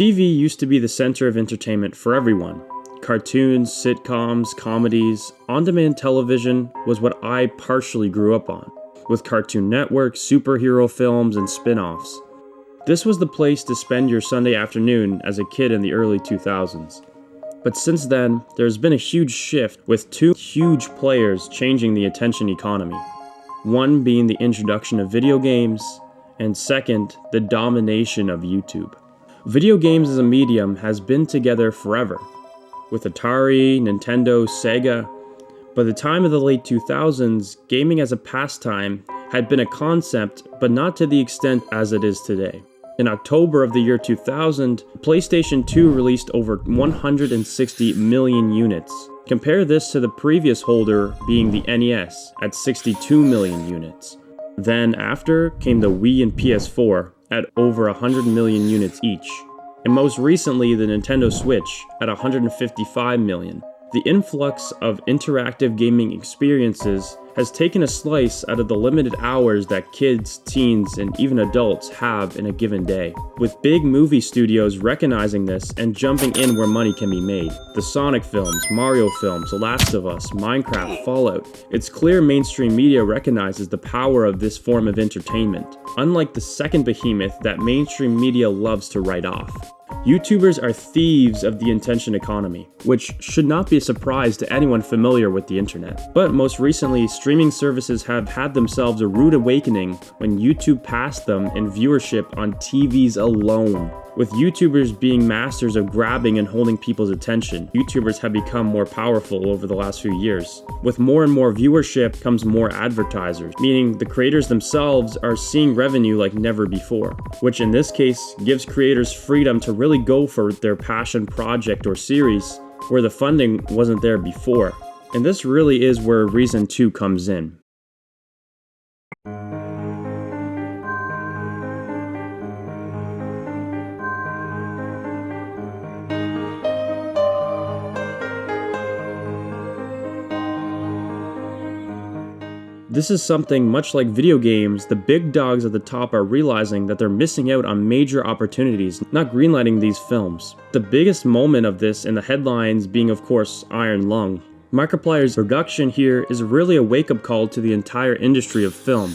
TV used to be the center of entertainment for everyone. Cartoons, sitcoms, comedies, on-demand television was what I partially grew up on, with Cartoon Network, superhero films, and spin-offs. This was the place to spend your Sunday afternoon as a kid in the early 2000s. But since then, there's been a huge shift with two huge players changing the attention economy. One being the introduction of video games, and second, the domination of YouTube. Video games as a medium has been together forever, with Atari, Nintendo, Sega. By the time of the late 2000s, gaming as a pastime had been a concept, but not to the extent as it is today. In October of the year 2000, PlayStation 2 released over 160 million units. Compare this to the previous holder being the NES at 62 million units. Then after came the Wii and PS4 at over 100 million units each. And most recently the Nintendo Switch at 155 million. The influx of interactive gaming experiences has taken a slice out of the limited hours that kids, teens, and even adults have in a given day, with big movie studios recognizing this and jumping in where money can be made. The Sonic films, Mario films, The Last of Us, Minecraft, Fallout. It's clear mainstream media recognizes the power of this form of entertainment, unlike the second behemoth that mainstream media loves to write off. YouTubers are thieves of the attention economy, which should not be a surprise to anyone familiar with the internet. But most recently, streaming services have had themselves a rude awakening when YouTube passed them in viewership on TVs alone. With YouTubers being masters of grabbing and holding people's attention, YouTubers have become more powerful over the last few years. With more and more viewership comes more advertisers, meaning the creators themselves are seeing revenue like never before, which in this case gives creators freedom to really go for their passion project or series where the funding wasn't there before. And this really is where Reason 2 comes in. This is something much like video games, the big dogs at the top are realizing that they're missing out on major opportunities, not greenlighting these films. The biggest moment of this in the headlines being of course Iron Lung. Markiplier's production here is really a wake-up call to the entire industry of film,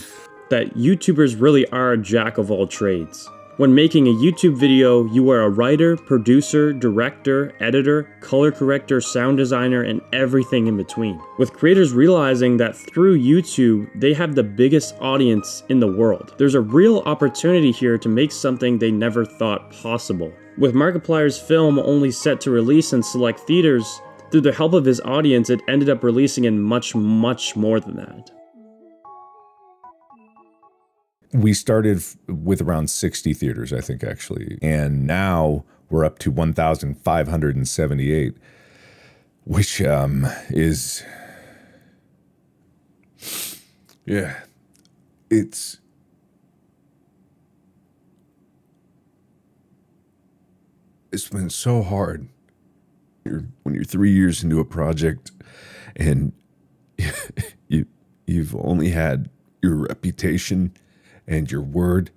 that YouTubers really are a jack of all trades. When making a YouTube video, you are a writer, producer, director, editor, color corrector, sound designer, and everything in between. With creators realizing that through YouTube, they have the biggest audience in the world. There's a real opportunity here to make something they never thought possible. With Markiplier's film only set to release in select theaters, through the help of his audience, it ended up releasing in much more than that. We started with around 60 theaters, I think, actually. And now we're up to 1,578, which is, yeah, it's been so hard. When you're 3 years into a project and you've only had your reputation and your word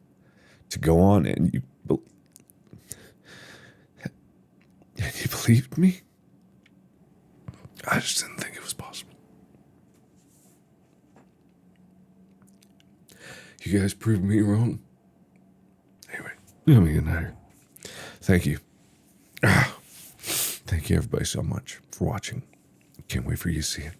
to go on, and you believed me? I just didn't think it was possible. You guys proved me wrong. Anyway, let me get out of here. Thank you. Thank you everybody so much for watching. Can't wait for you to see it.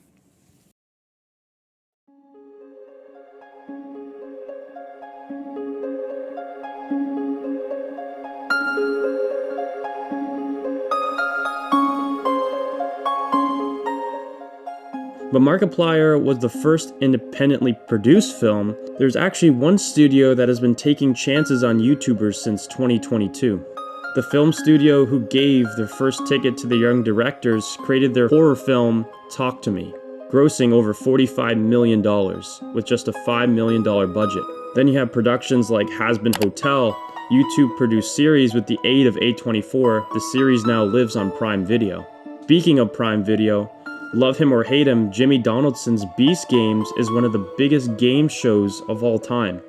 But Markiplier was the first independently produced film. There's actually one studio that has been taking chances on YouTubers since 2022. The film studio who gave their first ticket to the young directors created their horror film, Talk to Me, grossing over $45 million with just a $5 million budget. Then you have productions like Hazbin Hotel, YouTube-produced series with the aid of A24. The series now lives on Prime Video. Speaking of Prime Video, love him or hate him, Jimmy Donaldson's Beast Games is one of the biggest game shows of all time.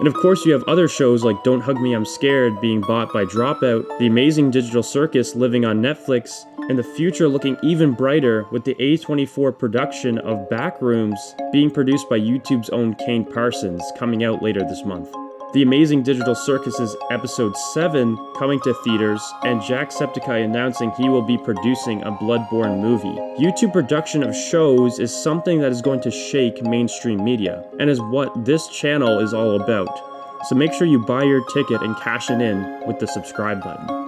And of course you have other shows like Don't Hug Me, I'm Scared being bought by Dropout, The Amazing Digital Circus living on Netflix, and the future looking even brighter with the A24 production of Backrooms being produced by YouTube's own Kane Pixels coming out later this month. The Amazing Digital Circus's Episode 7 coming to theaters, and Jacksepticeye announcing he will be producing a Bloodborne movie. YouTube production of shows is something that is going to shake mainstream media, and is what this channel is all about. So make sure you buy your ticket and cash it in with the subscribe button.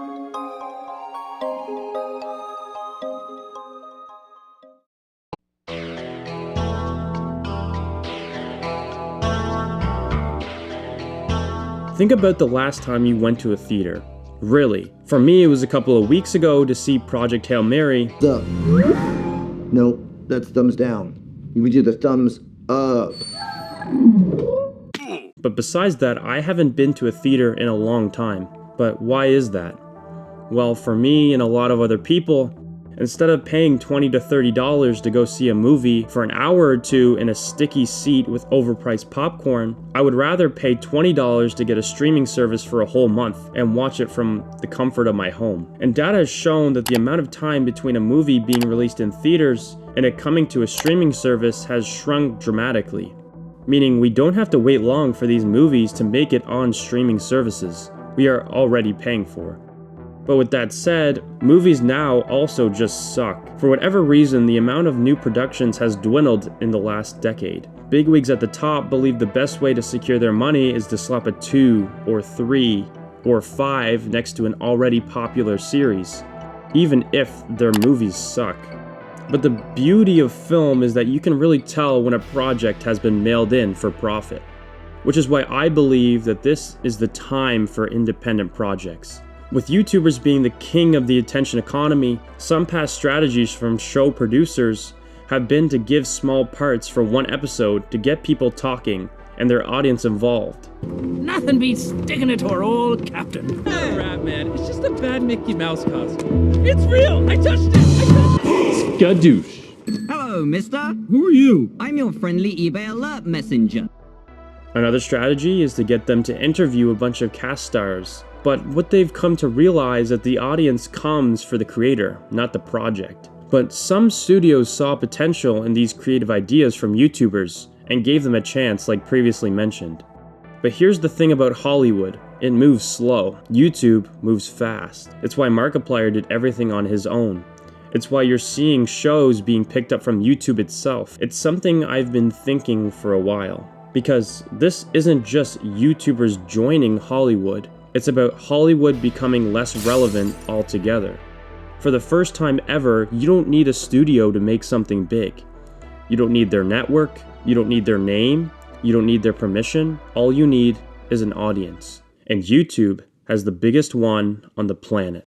Think about the last time you went to a theater. Really. For me, it was a couple of weeks ago to see Project Hail Mary. Up. No, that's thumbs down. You would do the thumbs up. But besides that, I haven't been to a theater in a long time. But why is that? Well, for me and a lot of other people, instead of paying $20 to $30 to go see a movie for an hour or two in a sticky seat with overpriced popcorn, I would rather pay $20 to get a streaming service for a whole month and watch it from the comfort of my home. And data has shown that the amount of time between a movie being released in theaters and it coming to a streaming service has shrunk dramatically. Meaning we don't have to wait long for these movies to make it on streaming services we are already paying for. But with that said, movies now also just suck. For whatever reason, the amount of new productions has dwindled in the last decade. Bigwigs at the top believe the best way to secure their money is to slap a 2 or 3 or 5 next to an already popular series, even if their movies suck. But the beauty of film is that you can really tell when a project has been mailed in for profit, which is why I believe that this is the time for independent projects. With YouTubers being the king of the attention economy, some past strategies from show producers have been to give small parts for one episode to get people talking and their audience involved. Nothing beats sticking it to our old captain. Hey, Rat Man, it's just a bad Mickey Mouse costume. It's real! I touched it! Skadoosh. Hello, mister. Who are you? I'm your friendly eBay alert messenger. Another strategy is to get them to interview a bunch of cast stars. But what they've come to realize is that the audience comes for the creator, not the project. But some studios saw potential in these creative ideas from YouTubers and gave them a chance like previously mentioned. But here's the thing about Hollywood, it moves slow. YouTube moves fast. It's why Markiplier did everything on his own. It's why you're seeing shows being picked up from YouTube itself. It's something I've been thinking for a while. Because this isn't just YouTubers joining Hollywood. It's about Hollywood becoming less relevant altogether. For the first time ever, you don't need a studio to make something big. You don't need their network, you don't need their name, you don't need their permission. All you need is an audience. And YouTube has the biggest one on the planet.